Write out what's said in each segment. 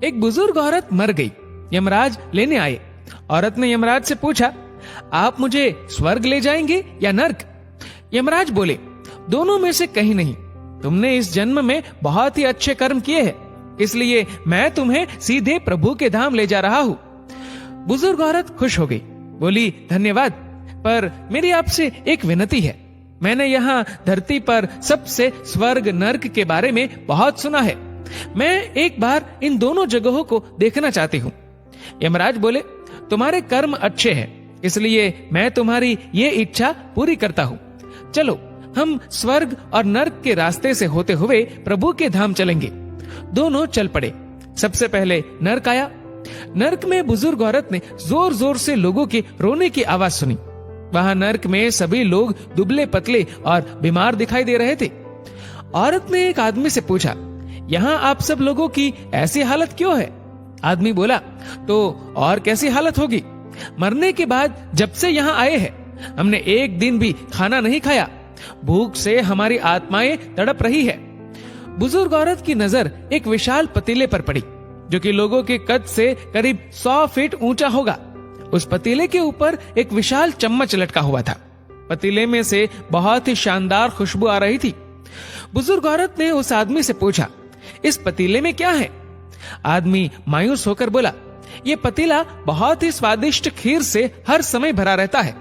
एक बुजुर्ग औरत मर गई। यमराज लेने आए। औरत ने यमराज से पूछा, आप मुझे स्वर्ग ले जाएंगे या नर्क? यमराज बोले, दोनों में से कहीं नहीं। तुमने इस जन्म में बहुत ही अच्छे कर्म किए हैं, इसलिए मैं तुम्हें सीधे प्रभु के धाम ले जा रहा हूँ। बुजुर्ग औरत खुश हो गई, बोली, धन्यवाद, पर मेरी आपसे एक विनती है। मैंने यहाँ धरती पर सबसे स्वर्ग नर्क के बारे में बहुत सुना है। मैं एक बार इन दोनों जगहों को देखना चाहती हूँ। यमराज बोले, तुम्हारे कर्म अच्छे हैं, इसलिए मैं तुम्हारी ये इच्छा पूरी करता हूँ। चलो हम स्वर्ग और नर्क के रास्ते से होते हुए प्रभु के धाम चलेंगे। दोनों चल पड़े। सबसे पहले नर्क आया। नर्क में बुजुर्ग औरत ने जोर जोर से लोगों के रोने की आवाज सुनी। वहां नर्क में सभी लोग दुबले पतले और बीमार दिखाई दे रहे थे। औरत ने एक आदमी से पूछा, यहाँ आप सब लोगों की ऐसी हालत क्यों है? आदमी बोला, तो और कैसी हालत होगी? मरने के बाद जब से यहाँ आए हैं, हमने एक दिन भी खाना नहीं खाया। भूख से हमारी आत्माएं तड़प रही है। बुजुर्ग औरत की नजर एक विशाल पतीले पर पड़ी, जो कि लोगों के कद से करीब 100 फीट ऊंचा होगा। उस पतीले के ऊपर एक विशाल चम्मच लटका हुआ था। पतीले में से बहुत ही शानदार खुशबू आ रही थी। बुजुर्ग औरत ने उस आदमी से पूछा, इस पतीले में क्या है? आदमी मायूस होकर बोला, ये पतीला बहुत ही स्वादिष्ट खीर से हर समय भरा रहता है।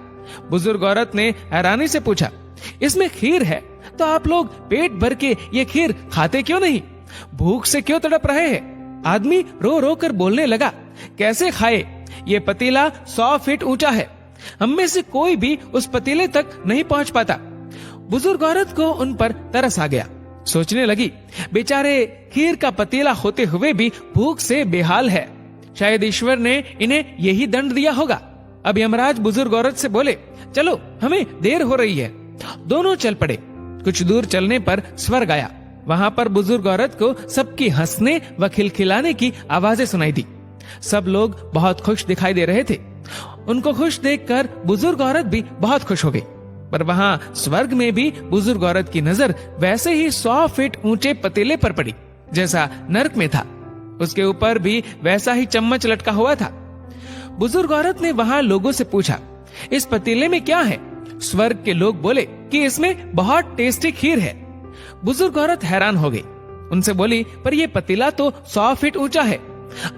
बुजुर्ग औरत ने हैरानी से पूछा, इसमें खीर है तो आप लोग पेट भर के ये खीर खाते क्यों नहीं? भूख से क्यों तड़प रहे हैं? आदमी रो रो कर बोलने लगा, कैसे खाए? ये पतीला 100 फीट ऊंचा है। हम में से कोई भी उस पतीले तक नहीं पहुंच पाता। बुजुर्ग औरत को उन पर तरस आ गया। सोचने लगी, बेचारे खीर का पतीला होते हुए भी भूख से बेहाल है। शायद ईश्वर ने इन्हें यही दंड दिया होगा। अब यमराज बुजुर्ग औरत से बोले, चलो हमें देर हो रही है। दोनों चल पड़े। कुछ दूर चलने पर स्वर्ग आया। वहां पर बुजुर्ग औरत को सबकी हंसने व खिलखिलाने की आवाजें सुनाई दी। सब लोग बहुत खुश दिखाई दे रहे थे। उनको खुश देखकर बुजुर्ग औरत भी बहुत खुश हो गई। पर वहां स्वर्ग में भी बुजुर्ग औरत की नजर वैसे ही 100 फीट ऊंचे पतीले पर पड़ी जैसा नर्क में था। उसके ऊपर भी वैसा ही चम्मच लटका हुआ था। बुजुर्ग औरत ने वहां लोगों से पूछा, इस पतीले में क्या है? स्वर्ग के लोग बोले कि इसमें बहुत टेस्टी खीर है। बुजुर्ग औरत हैरान हो गई। उनसे बोली, पर यह पतीला तो 100 फीट ऊंचा है।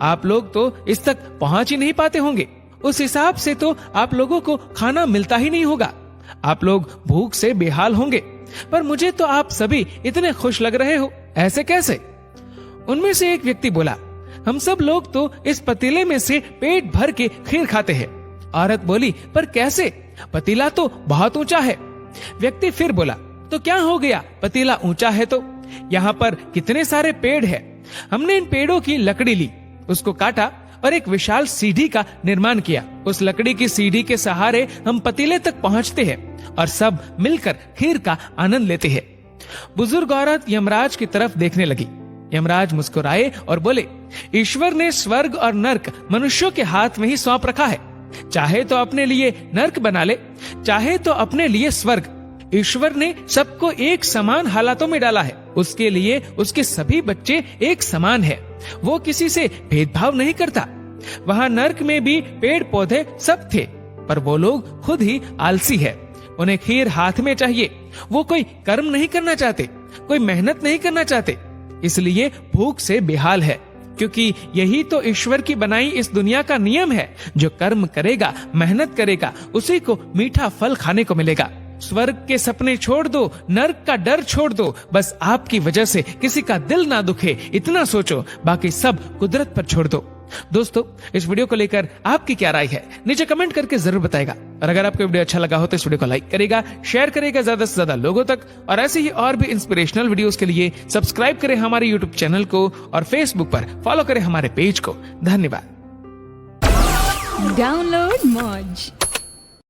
आप लोग तो इस तक पहुंच ही नहीं पाते होंगे। उस हिसाब से तो आप लोगों को खाना मिलता ही नहीं होगा। आप लोग भूख से बेहाल होंगे। पर मुझे तो आप सभी इतने खुश लग रहे हो, ऐसे कैसे? उनमें से एक व्यक्ति बोला, हम सब लोग तो इस पतीले में से पेट भर के खीर खाते हैं। औरत बोली, पर कैसे? पतीला तो बहुत ऊंचा है। व्यक्ति फिर बोला, तो क्या हो गया? पतीला ऊंचा है तो यहाँ पर कितने सारे पेड़ हैं। हमने इन पेड़ों की लकड़ी ली, उसको काटा और एक विशाल सीढ़ी का निर्माण किया। उस लकड़ी की सीढ़ी के सहारे हम पतीले तक पहुंचते हैं और सब मिलकर खीर का आनंद लेते हैं। बुजुर्ग औरत यमराज की तरफ देखने लगी। यमराज मुस्कुराए और बोले, ईश्वर ने स्वर्ग और नर्क मनुष्यों के हाथ में ही सौंप रखा है। चाहे तो अपने लिए नर्क बना ले, चाहे तो अपने लिए स्वर्ग। ईश्वर ने सबको एक समान हालातों में डाला है। उसके लिए उसके सभी बच्चे एक समान है। वो किसी से भेदभाव नहीं करता। वहाँ नर्क में भी पेड़ पौधे सब थे, पर वो लोग खुद ही आलसी है। उन्हें खीर हाथ में चाहिए। वो कोई कर्म नहीं करना चाहते, कोई मेहनत नहीं करना चाहते, इसलिए भूख से बेहाल है। क्योंकि यही तो ईश्वर की बनाई इस दुनिया का नियम है। जो कर्म करेगा, मेहनत करेगा, उसी को मीठा फल खाने को मिलेगा। स्वर्ग के सपने छोड़ दो, नर्क का डर छोड़ दो। बस आपकी वजह से किसी का दिल ना दुखे, इतना सोचो। बाकी सब कुदरत पर छोड़ दो। दोस्तों, इस वीडियो को लेकर आपकी क्या राय है, नीचे कमेंट करके जरूर बताएगा। और अगर आपको वीडियो अच्छा लगा हो तो इस वीडियो को लाइक करेगा, शेयर करेगा ज्यादा से ज्यादा लोगों तक। और ऐसे ही और भी इंस्पिरेशनल वीडियोस के लिए सब्सक्राइब करें हमारे यूट्यूब चैनल को और फेसबुक पर फॉलो करें हमारे पेज को। धन्यवाद। डाउनलोड मौज।